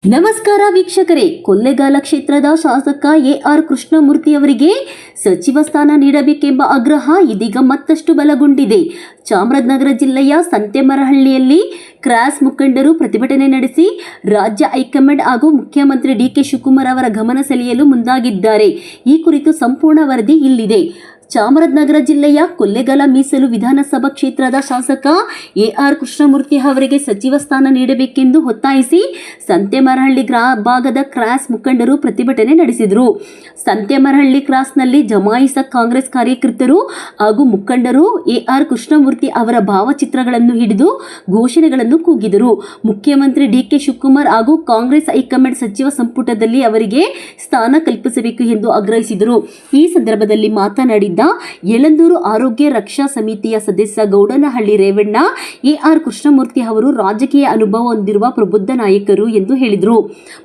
ನಮಸ್ಕಾರ ವೀಕ್ಷಕರೇ, ಕೊಳ್ಳೇಗಾಲ ಕ್ಷೇತ್ರದ ಶಾಸಕ ಎಆರ್ ಕೃಷ್ಣಮೂರ್ತಿ ಅವರಿಗೆ ಸಚಿವ ಸ್ಥಾನ ನೀಡಬೇಕೆಂಬ ಆಗ್ರಹ ಇದೀಗ ಮತ್ತಷ್ಟು ಬಲಗೊಂಡಿದೆ. ಚಾಮರಾಜನಗರ ಜಿಲ್ಲೆಯ ಸಂತೆಮರಹಳ್ಳಿಯಲ್ಲಿ ಕ್ರಾಸ್ ಮುಖಂಡರು ಪ್ರತಿಭಟನೆ ನಡೆಸಿ ರಾಜ್ಯ ಹೈಕಮಾಂಡ್ ಹಾಗೂ ಮುಖ್ಯಮಂತ್ರಿ ಡಿಕೆ ಶಿವಕುಮಾರ್ ಅವರ ಗಮನ ಸೆಳೆಯಲು ಮುಂದಾಗಿದ್ದಾರೆ. ಈ ಕುರಿತು ಸಂಪೂರ್ಣ ವರದಿ ಇಲ್ಲಿದೆ. ಚಾಮರಾಜನಗರ ಜಿಲ್ಲೆಯ ಕೊಳ್ಳೇಗಾಲ ಮೀಸಲು ವಿಧಾನಸಭಾ ಕ್ಷೇತ್ರದ ಶಾಸಕ ಎಆರ್ ಕೃಷ್ಣಮೂರ್ತಿ ಅವರಿಗೆ ಸಚಿವ ಸ್ಥಾನ ನೀಡಬೇಕೆಂದು ಒತ್ತಾಯಿಸಿ ಸಂತೆಮರಹಳ್ಳಿ ಭಾಗದ ಕ್ರಾಸ್ ಮುಖಂಡರು ಪ್ರತಿಭಟನೆ ನಡೆಸಿದರು. ಸಂತೆಮರಹಳ್ಳಿ ಕ್ರಾಸ್ನಲ್ಲಿ ಜಮಾಯಿಸ ಕಾಂಗ್ರೆಸ್ ಕಾರ್ಯಕರ್ತರು ಹಾಗೂ ಮುಖಂಡರು ಎಆರ್ ಕೃಷ್ಣಮೂರ್ತಿ ಅವರ ಭಾವಚಿತ್ರಗಳನ್ನು ಹಿಡಿದು ಘೋಷಣೆಗಳನ್ನು ಕೂಗಿದರು. ಮುಖ್ಯಮಂತ್ರಿ ಡಿಕೆ ಶಿವಕುಮಾರ್ ಹಾಗೂ ಕಾಂಗ್ರೆಸ್ ಹೈಕಮಾಂಡ್ ಸಚಿವ ಸಂಪುಟದಲ್ಲಿ ಅವರಿಗೆ ಸ್ಥಾನ ಕಲ್ಪಿಸಬೇಕು ಎಂದು ಆಗ್ರಹಿಸಿದರು. ಈ ಸಂದರ್ಭದಲ್ಲಿ ಮಾತನಾಡಿದ ಯಳಂದೂರು ಆರೋಗ್ಯ ರಕ್ಷಾ ಸಮಿತಿಯ ಸದಸ್ಯ ಗೌಡನಹಳ್ಳಿ ರೇವಣ್ಣ, ಎಆರ್ ಕೃಷ್ಣಮೂರ್ತಿ ಅವರು ರಾಜಕೀಯ ಅನುಭವ ಹೊಂದಿರುವ ಪ್ರಬುದ್ಧ ನಾಯಕರು ಎಂದು ಹೇಳಿದರು.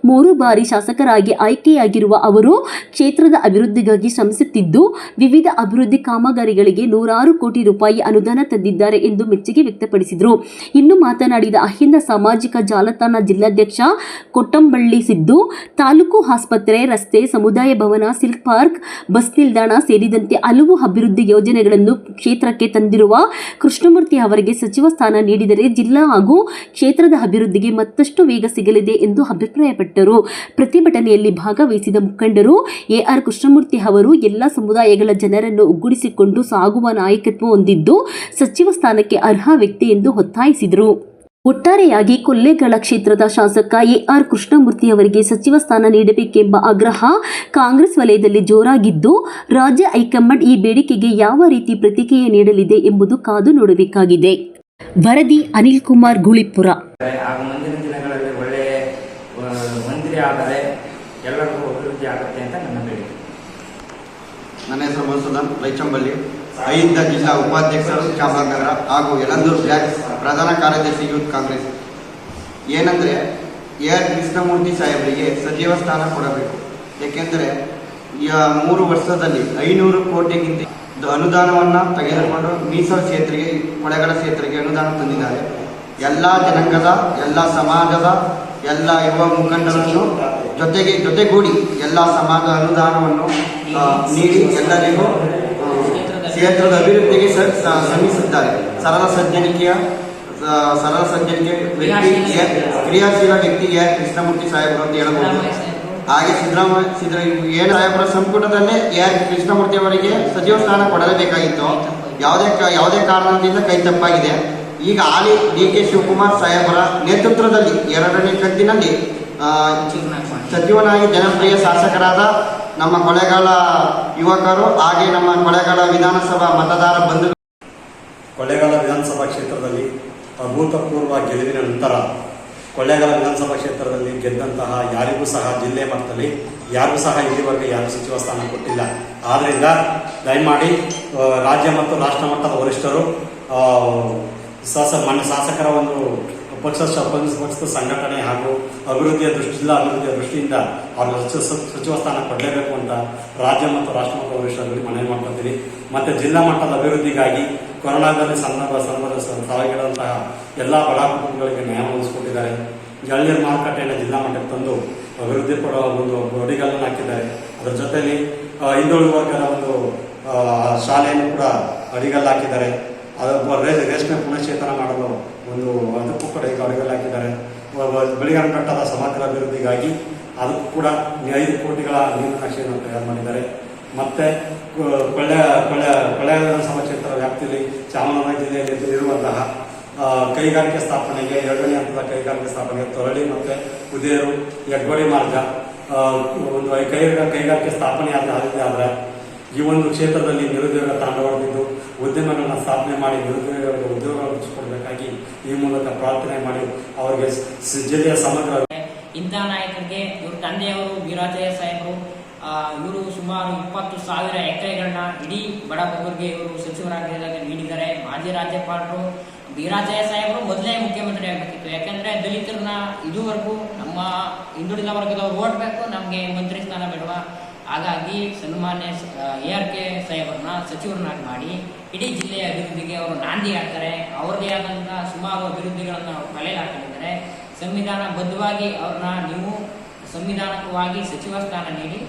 3 ಬಾರಿ ಶಾಸಕರಾಗಿ ಆಯ್ಕೆಯಾಗಿರುವ ಅವರು ಕ್ಷೇತ್ರದ ಅಭಿವೃದ್ಧಿಗಾಗಿ ಶ್ರಮಿಸುತ್ತಿದ್ದು, ವಿವಿಧ ಅಭಿವೃದ್ಧಿ ಕಾಮಗಾರಿಗಳಿಗೆ ನೂರಾರು ಕೋಟಿ ರೂಪಾಯಿ ಅನುದಾನ ತಂದಿದ್ದಾರೆ ಎಂದು ಮೆಚ್ಚುಗೆ ವ್ಯಕ್ತಪಡಿಸಿದರು. ಇನ್ನು ಮಾತನಾಡಿದ ಅಹಿಂದ ಸಾಮಾಜಿಕ ಜಾಲತಾಣ ಜಿಲ್ಲಾಧ್ಯಕ್ಷ ಕೊಟ್ಟಂಬಳ್ಳಿ ಸಿದ್ದು, ತಾಲೂಕು ಆಸ್ಪತ್ರೆ, ರಸ್ತೆ, ಸಮುದಾಯ ಭವನ, ಸಿಲ್ಕ್ ಪಾರ್ಕ್, ಬಸ್ ನಿಲ್ದಾಣ ಸೇರಿದಂತೆ ಹಲವು ಅಭಿವೃದ್ಧಿ ಯೋಜನೆಗಳನ್ನು ಕ್ಷೇತ್ರಕ್ಕೆ ತಂದಿರುವ ಕೃಷ್ಣಮೂರ್ತಿ ಅವರಿಗೆ ಸಚಿವ ಸ್ಥಾನ ನೀಡಿದರೆ ಜಿಲ್ಲಾ ಹಾಗೂ ಕ್ಷೇತ್ರದ ಅಭಿವೃದ್ಧಿಗೆ ಮತ್ತಷ್ಟು ವೇಗ ಸಿಗಲಿದೆ ಎಂದು ಅಭಿಪ್ರಾಯಪಟ್ಟರು. ಪ್ರತಿಭಟನೆಯಲ್ಲಿ ಭಾಗವಹಿಸಿದ ಮುಖಂಡರು ಎಆರ್ ಕೃಷ್ಣಮೂರ್ತಿ ಅವರು ಎಲ್ಲ ಸಮುದಾಯಗಳ ಜನರನ್ನು ಒಗ್ಗೂಡಿಸಿಕೊಂಡು ಸಾಗುವ ನಾಯಕತ್ವ ಹೊಂದಿದ್ದು, ಸಚಿವ ಸ್ಥಾನಕ್ಕೆ ಅರ್ಹ ವ್ಯಕ್ತಿ ಎಂದು ಒತ್ತಾಯಿಸಿದರು. ಒಟ್ಟಾರೆಯಾಗಿ ಕೊಳ್ಳೇಗಾಲ ಕ್ಷೇತ್ರದ ಶಾಸಕ ಎಆರ್ ಕೃಷ್ಣಮೂರ್ತಿ ಅವರಿಗೆ ಸಚಿವ ಸ್ಥಾನ ನೀಡಬೇಕೆಂಬ ಆಗ್ರಹ ಕಾಂಗ್ರೆಸ್ ವಲಯದಲ್ಲಿ ಜೋರಾಗಿದ್ದು, ರಾಜ್ಯ ಹೈಕಮಾಂಡ್ ಈ ಬೇಡಿಕೆಗೆ ಯಾವ ರೀತಿ ಪ್ರತಿಕ್ರಿಯೆ ನೀಡಲಿದೆ ಎಂಬುದು ಕಾದು ನೋಡಬೇಕಾಗಿದೆ. ವರದಿ ಅನಿಲ್ ಕುಮಾರ್ ಗುಳಿಪುರ. ಮುಂದಿನ ದಿನಗಳಲ್ಲಿ ಒಳ್ಳೆಯ ಮಂತ್ರಿ ಆದರೆ ಎಲ್ಲರಿಗೂ ಅಭಿವೃದ್ಧಿ ಆಗುತ್ತೆ ಅಂತ ನನ್ನ ಬೇಡಿಕೆ. ನನ್ನ ಹೆಸರು ಮಧುಸೂದನ್ ರೈಚಂಬಳ್ಳಿ, ಅಹಿಂದ ಜಿಲ್ಲಾ ಉಪಾಧ್ಯಕ್ಷರು ಚಾಮರಾಜನಗರ ಹಾಗೂ ಯಳಂದೂರು ಬ್ಲಾಕ್ ಪ್ರಧಾನ ಕಾರ್ಯದರ್ಶಿ ಯೂತ್ ಕಾಂಗ್ರೆಸ್. ಏನಂದರೆ ಎಆರ್ ಕೃಷ್ಣಮೂರ್ತಿ ಸಾಹೇಬರಿಗೆ ಸಚಿವ ಸ್ಥಾನ ಕೊಡಬೇಕು. ಏಕೆಂದರೆ 3 ವರ್ಷದಲ್ಲಿ 500 ಕೋಟಿಗಿಂತ ಅನುದಾನವನ್ನು ತೆಗೆದುಕೊಂಡು ಮೀಸಲು ಕ್ಷೇತ್ರಕ್ಕೆ, ಕೊಳ್ಳೇಗಾಲ ಕ್ಷೇತ್ರಕ್ಕೆ ಅನುದಾನ ತಂದಿದ್ದಾರೆ. ಎಲ್ಲ ಜನಾಂಗದ, ಎಲ್ಲ ಸಮಾಜದ, ಎಲ್ಲ ಯುವ ಮುಖಂಡರನ್ನು ಜೊತೆಗೂಡಿ ಎಲ್ಲ ಸಮಾಜ ಅನುದಾನವನ್ನು ನೀಡಿ ಎಲ್ಲರಿಗೂ ಕ್ಷೇತ್ರದ ಅಭಿವೃದ್ಧಿಗೆ ಶ್ರಮಿಸಿದ್ದಾರೆ. ಸರಳ ಸಜ್ಜನಿಕೆ ವ್ಯಕ್ತಿ, ಕ್ರಿಯಾಶೀಲ ವ್ಯಕ್ತಿ ಎಆರ್ ಕೃಷ್ಣಮೂರ್ತಿ ಸಾಹೇಬರು ಅಂತ ಹೇಳಬಹುದು. ಹಾಗೆ ಸಿದ್ದರಾಮಯ್ಯ ಸಾಹೇಬರ ಸಂಪುಟದಲ್ಲೇ ಎಆರ್ ಕೃಷ್ಣಮೂರ್ತಿ ಅವರಿಗೆ ಸಚಿವ ಸ್ಥಾನ ಕೊಡಲೇಬೇಕಾಗಿತ್ತು. ಯಾವುದೇ ಕಾರಣದಿಂದ ಕೈ ತಪ್ಪಾಗಿದೆ. ಈಗ ಹಾಲಿ ಡಿಕೆ ಶಿವಕುಮಾರ್ ಸಾಹೇಬರ ನೇತೃತ್ವದಲ್ಲಿ 2ನೇ ಕಂತಿನಲ್ಲಿ ಸಚಿವನಾಗಿ ಜನಪ್ರಿಯ ಶಾಸಕರಾದ ನಮ್ಮ ಕೊಳ್ಳೇಗಾಲ ಯುವಕರು ಹಾಗೆ ನಮ್ಮ ಕೊಳ್ಳೇಗಾಲ ವಿಧಾನಸಭಾ ಮತದಾರ ಬಂಧು. ಕೊಳ್ಳೇಗಾಲ ವಿಧಾನಸಭಾ ಕ್ಷೇತ್ರದಲ್ಲಿ ಅಭೂತಪೂರ್ವ ಗೆಲುವಿನ ನಂತರ ಕೊಳ್ಳೇಗಾಲ ವಿಧಾನಸಭಾ ಕ್ಷೇತ್ರದಲ್ಲಿ ಗೆದ್ದಂತಹ ಯಾರಿಗೂ ಸಹ ಜಿಲ್ಲೆ ಮಟ್ಟದಲ್ಲಿ ಯಾರಿಗೂ ಸಹ ಇಲ್ಲಿವರೆಗೆ ಯಾರು ಸಚಿವ ಸ್ಥಾನ ಕೊಟ್ಟಿಲ್ಲ. ಆದ್ದರಿಂದ ದಯಮಾಡಿ ರಾಜ್ಯ ಮತ್ತು ರಾಷ್ಟ್ರ ಮಟ್ಟದ ವರಿಷ್ಠರು ಶಾಸಕರ ಒಂದು ಪಕ್ಷದ ಸಂಘಟನೆ ಹಾಗೂ ಜಿಲ್ಲಾ ಅಭಿವೃದ್ಧಿಯ ದೃಷ್ಟಿಯಿಂದ ಅವರು ಸಚಿವ ಸ್ಥಾನ ಕೊಡಲೇಬೇಕು ಅಂತ ರಾಜ್ಯ ಮತ್ತು ರಾಷ್ಟ್ರ ಮಟ್ಟದ ವರಿಷ್ಠರಲ್ಲಿ ಮನವಿ ಮಾಡ್ಕೊತೀವಿ. ಮತ್ತು ಜಿಲ್ಲಾ ಮಟ್ಟದ ಅಭಿವೃದ್ಧಿಗಾಗಿ ಕೊರೋನಾದಲ್ಲಿ ಸಾವಿಗೀಡಂತಹ ಎಲ್ಲ ಬಡ ಕುಟುಂಬಗಳಿಗೆ ನ್ಯಾಯ ಒದಗಿಸಿಕೊಟ್ಟಿದ್ದಾರೆ. ಜಳನೀರು ಮಾರುಕಟ್ಟೆಯನ್ನು ಜಿಲ್ಲಾ ಮಟ್ಟಕ್ಕೆ ತಂದು ಅಭಿವೃದ್ಧಿ ಕೊಡುವ ಒಂದು ಅಡಿಗಲ್ಲನ್ನು ಹಾಕಿದ್ದಾರೆ. ಅದರ ಜೊತೆಯಲ್ಲಿ ಹಿಂದುಳಿದ ವರ್ಗದ ಒಂದು ಶಾಲೆಯನ್ನು ಕೂಡ ಅಡಿಗಲ್ಲು ಹಾಕಿದ್ದಾರೆ. ರೇಷ್ಮೆ ಪುನಶ್ಚೇತನ ಮಾಡಲು ಅದಕ್ಕೂ ಕೂಡ ಈಗ ಅಡಿಗಲ್ಲು ಹಾಕಿದ್ದಾರೆ. ಬೆಳಗಾವಿ ಘಟ್ಟದ ಸಮಗ್ರ ಅಭಿವೃದ್ಧಿಗಾಗಿ ಅದಕ್ಕೂ ಕೂಡ 5 ಕೋಟಿಗಳ ನೀಲನಕ್ಷೆಯನ್ನು ತಯಾರು ಮಾಡಿದ್ದಾರೆ. ಮತ್ತು ಕೊಳ್ಳೇಗಾಲ ವಿಧಾನಸಭಾ ಕ್ಷೇತ್ರ ವ್ಯಾಪ್ತಿಯಲ್ಲಿ ಚಾಮರಾಜನಗರ ಜಿಲ್ಲೆಯಲ್ಲಿ ಇರುವಂತಹ ಕೈಗಾರಿಕೆ ಸ್ಥಾಪನೆಗೆ 2ನೇ ಹಂತದ ಕೈಗಾರಿಕೆ ಸ್ಥಾಪನೆಗೆ ತೊರಳಿ ಮತ್ತು ಕುದೇರು, ಹೆಗ್ಗೋಡಿ ಮಾರ್ಗ ಒಂದು ಕೈಗಾರಿಕೆ ಸ್ಥಾಪನೆ ಆದರೆ ಈ ಒಂದು ಕ್ಷೇತ್ರದಲ್ಲಿ ನಿರುದ್ಯೋಗ ತಾಂಡವಡಿದ್ದು ಉದ್ಯಮಗಳನ್ನು ಸ್ಥಾಪನೆ ಮಾಡಿ ನಿರುದ್ಯೋಗಗಳಿಗೆ ಉದ್ಯೋಗ ಹೆಚ್ಚಿಕೊಡಬೇಕಾಗಿ ಈ ಮೂಲಕ ಪ್ರಾರ್ಥನೆ ಮಾಡಿ ಅವರಿಗೆ ಜಿಲ್ಲೆಯ ಸಮಗ್ರ ಇಂಥ ನಾಯಕರಿಗೆ ಇವ್ರ ತಂದೆಯವರು ವೀರಾಜಯ್ಯ ಸಾಹೇಬರು ಇವರು ಸುಮಾರು 20,000 ಎಕರೆಗಳನ್ನ ಇಡೀ ಬಡ ಬಗ್ಗರಿಗೆ ಇವರು ಸಚಿವರಾಗಿದ್ದಾಗ ನೀಡಿದ್ದಾರೆ. ಮಾಜಿ ರಾಜ್ಯಪಾಲರು ವೀರಾಜಯ್ಯ ಸಾಹೇಬರು ಮೊದಲೇ ಮುಖ್ಯಮಂತ್ರಿ ಆಗಬೇಕಿತ್ತು. ಯಾಕಂದ್ರೆ ದಲಿತರನ್ನ ಇದುವರೆಗೂ ನಮ್ಮ ಹಿಂದುಳಿದ ವರ್ಗದವ್ರು ಓಡಬೇಕು, ನಮಗೆ ಮಂತ್ರಿ ಸ್ಥಾನ ಬೇಡವಾ. ಹಾಗಾಗಿ ಸನ್ಮಾನ್ಯ ಎಆರ್.ಕೆ. ಸಾಹೇಬರನ್ನ ಸಚಿವರನ್ನಾಗಿ ಮಾಡಿ ಇಡೀ ಜಿಲ್ಲೆಯ ಅಭಿವೃದ್ಧಿಗೆ ಅವರು ನಾಂದಿ ಹಾಕ್ತಾರೆ. ಅವರದೇ ಆದಂತಹ ಸುಮಾರು ಅಭಿವೃದ್ಧಿಗಳನ್ನು ಕಲೆಯಲ್ಲಿ ಹಾಕೊಂಡಿದ್ದಾರೆ. ಸಂವಿಧಾನಬದ್ಧವಾಗಿ ಅವ್ರನ್ನ ನೀವು ಸಂವಿಧಾನಿಕವಾಗಿ ಸಚಿವ ಸ್ಥಾನ ನೀಡಿ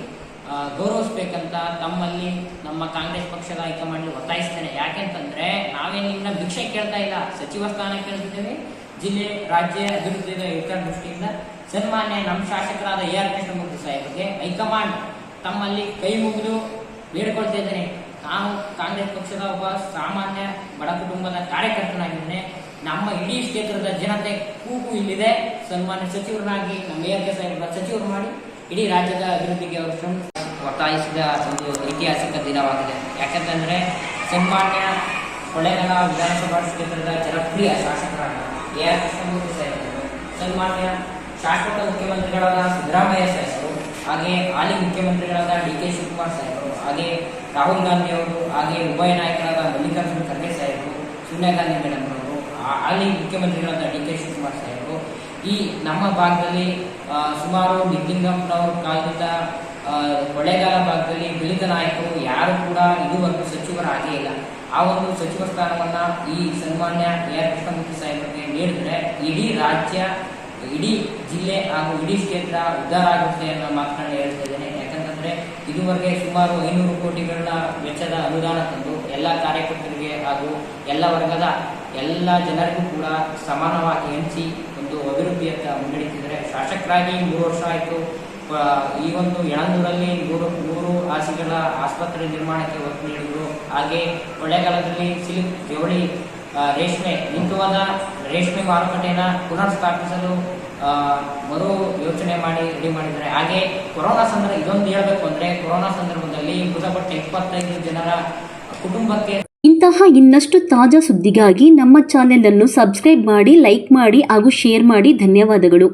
ಗೌರವಿಸ್ಬೇಕಂತ ತಮ್ಮಲ್ಲಿ ನಮ್ಮ ಕಾಂಗ್ರೆಸ್ ಪಕ್ಷದ ಹೈಕಮಾಂಡ್ ಒತ್ತಾಯಿಸ್ತೇನೆ. ಯಾಕೆಂತಂದ್ರೆ ನಾವೇನು ನಿಮ್ಮನ್ನ ಭಿಕ್ಷೆ ಕೇಳ್ತಾ ಇಲ್ಲ, ಸಚಿವ ಸ್ಥಾನ ಕೇಳ್ತಿದ್ದೇವೆ. ಜಿಲ್ಲೆ ರಾಜ್ಯ ಅಭಿವೃದ್ಧಿಯ ಹಿತದೃಷ್ಟಿಯಿಂದ ಸನ್ಮಾನ್ಯ ನಮ್ಮ ಶಾಸಕರಾದ AR ಕೃಷ್ಣಮೂರ್ತಿ ಸಾಹೇಬರಿಗೆ ಹೈಕಮಾಂಡ್ ತಮ್ಮಲ್ಲಿ ಕೈ ಮುಗಿದು ಬೇಡಿಕೊಳ್ತಾ ಇದ್ದೇನೆ. ನಾನು ಕಾಂಗ್ರೆಸ್ ಪಕ್ಷದ ಒಬ್ಬ ಸಾಮಾನ್ಯ ಬಡ ಕುಟುಂಬದ ಕಾರ್ಯಕರ್ತನಾಗಿದ್ದೇನೆ. ನಮ್ಮ ಇಡೀ ಕ್ಷೇತ್ರದ ಜನತೆ ಕೂಗು ಇಲ್ಲಿದೆ. ಸನ್ಮಾನ್ಯ ಸಚಿವರನ್ನಾಗಿ ನಮ್ಮ AR ಸಾಹೇಬರ ಸಚಿವರು ಮಾಡಿ ಇಡೀ ರಾಜ್ಯದ ಅಭಿವೃದ್ಧಿಗೆ ಅವರು ಒತ್ತಾಯಿಸಿದ ಒಂದು ಐತಿಹಾಸಿಕ ದಿನವಾಗಿದೆ. ಯಾಕಂತಂದ್ರೆ ಸನ್ಮಾನ್ಯ ಕೊಳ್ಳೇಗಾಲ ವಿಧಾನಸಭಾ ಕ್ಷೇತ್ರದ ಜನಪ್ರಿಯ ಶಾಸಕರಾದ AR ಕೃಷ್ಣಮೂರ್ತಿ ಸಾಹೇಬರು, ಸನ್ಮಾನ್ಯ ಶಾಶ್ವತ ಮುಖ್ಯಮಂತ್ರಿಗಳಾದ ಸಿದ್ದರಾಮಯ್ಯ ಸಾಹೇಬರು, ಹಾಗೆ ಹಾಲಿ ಮುಖ್ಯಮಂತ್ರಿಗಳಾದ DK ಶಿವಕುಮಾರ್ ಸಾಹೇಬರು, ಹಾಗೆ ರಾಹುಲ್ ಗಾಂಧಿ ಅವರು, ಹಾಗೆ ಉಭಯ ನಾಯಕರಾದ ಮಲ್ಲಿಕಾರ್ಜುನ ಖರ್ಗೆ ಸಾಹೇಬರು, ಸೋನಿಯಾ ಗಾಂಧಿ ಮೇಡಮ್ ಅವರು, ಹಾಲಿ ಮುಖ್ಯಮಂತ್ರಿಗಳಾದ DK ಶಿವಕುಮಾರ್ ಸಾಹೇಬರು, ಈ ನಮ್ಮ ಭಾಗದಲ್ಲಿ ಸುಮಾರು ನಿತಿಂಗಪ್ಪನವ್ರ ಕಾಲದಿಂದ ಕೊಳ್ಳೇಗಾಲ ಭಾಗದಲ್ಲಿ ದಲಿತ ನಾಯಕರು ಯಾರು ಕೂಡ ಇದುವರೆಗೂ ಸಚಿವರಾಗೇ ಇಲ್ಲ. ಆ ಒಂದು ಸಚಿವ ಸ್ಥಾನವನ್ನ ಈ ಸನ್ಮಾನ್ಯ AR ಕೃಷ್ಣಮೂರ್ತಿ ಸಾಹೇಬರಿಗೆ ನೀಡಿದ್ರೆ ಇಡೀ ರಾಜ್ಯ, ಇಡೀ ಜಿಲ್ಲೆ ಹಾಗೂ ಇಡೀ ಕ್ಷೇತ್ರ ಉದ್ಧಾರ ಆಗುತ್ತೆ ಅನ್ನೋ ಮಾತನ್ನ ಹೇಳ್ತಾ ಇದ್ದೇನೆ. ಯಾಕಂತಂದ್ರೆ ಇದುವರೆಗೆ ಸುಮಾರು 500 ಕೋಟಿಗಳ ವೆಚ್ಚದ ಅನುದಾನ ತಂದು ಎಲ್ಲ ಕಾರ್ಯಕರ್ತರಿಗೆ ಹಾಗೂ ಎಲ್ಲ ವರ್ಗದ ಎಲ್ಲ ಜನರಿಗೂ ಕೂಡ ಸಮಾನವಾಗಿ ಹಂಚಿ ಒಂದು ಅಭಿವೃದ್ಧಿಯತ್ತ ಮುನ್ನಡೆತಿದ್ದಾರೆ. ಶಾಸಕರಾಗಿ 3 ವರ್ಷ ಆಯಿತು. ಈ ಒಂದು ಯಳಂದೂರಲ್ಲಿ 100 ಹಾಸಿಗೆಗಳ ಆಸ್ಪತ್ರೆ ನಿರ್ಮಾಣಕ್ಕೆ ಒತ್ತು ನೀಡಿದರು. ಹಾಗೆ ಕೊಳ್ಳೇಗಾಲದಲ್ಲಿ ಸಿಲ್ಕ್, ಜವಳಿ, ರೇಷ್ಮೆ ನಿಂತುವಾದ ರೇಷ್ಮೆ ಮಾರುಕಟ್ಟೆಯನ್ನು ಪುನರ್ ಸ್ಥಾಪಿಸಲು ಮರು ಯೋಚನೆ ಮಾಡಿ ರೆಡಿ ಮಾಡಿದ್ದಾರೆ. ಹಾಗೆ ಕೊರೋನಾ ಸಂದರ್ಭ ಇದೊಂದು ಹೇಳಬೇಕು ಅಂದರೆ ಕೊರೋನಾ ಸಂದರ್ಭದಲ್ಲಿ ಮೃತಪಟ್ಟ 25 ಜನರ ಕುಟುಂಬಕ್ಕೆ ಇಂತಹ ಇನ್ನಷ್ಟು ತಾಜಾ ಸುದ್ದಿಗಾಗಿ ನಮ್ಮ ಚಾನೆಲ್ ಅನ್ನು ಸಬ್ಸ್ಕ್ರೈಬ್ ಮಾಡಿ, ಲೈಕ್ ಮಾಡಿ ಹಾಗೂ ಶೇರ್ ಮಾಡಿ. ಧನ್ಯವಾದಗಳು.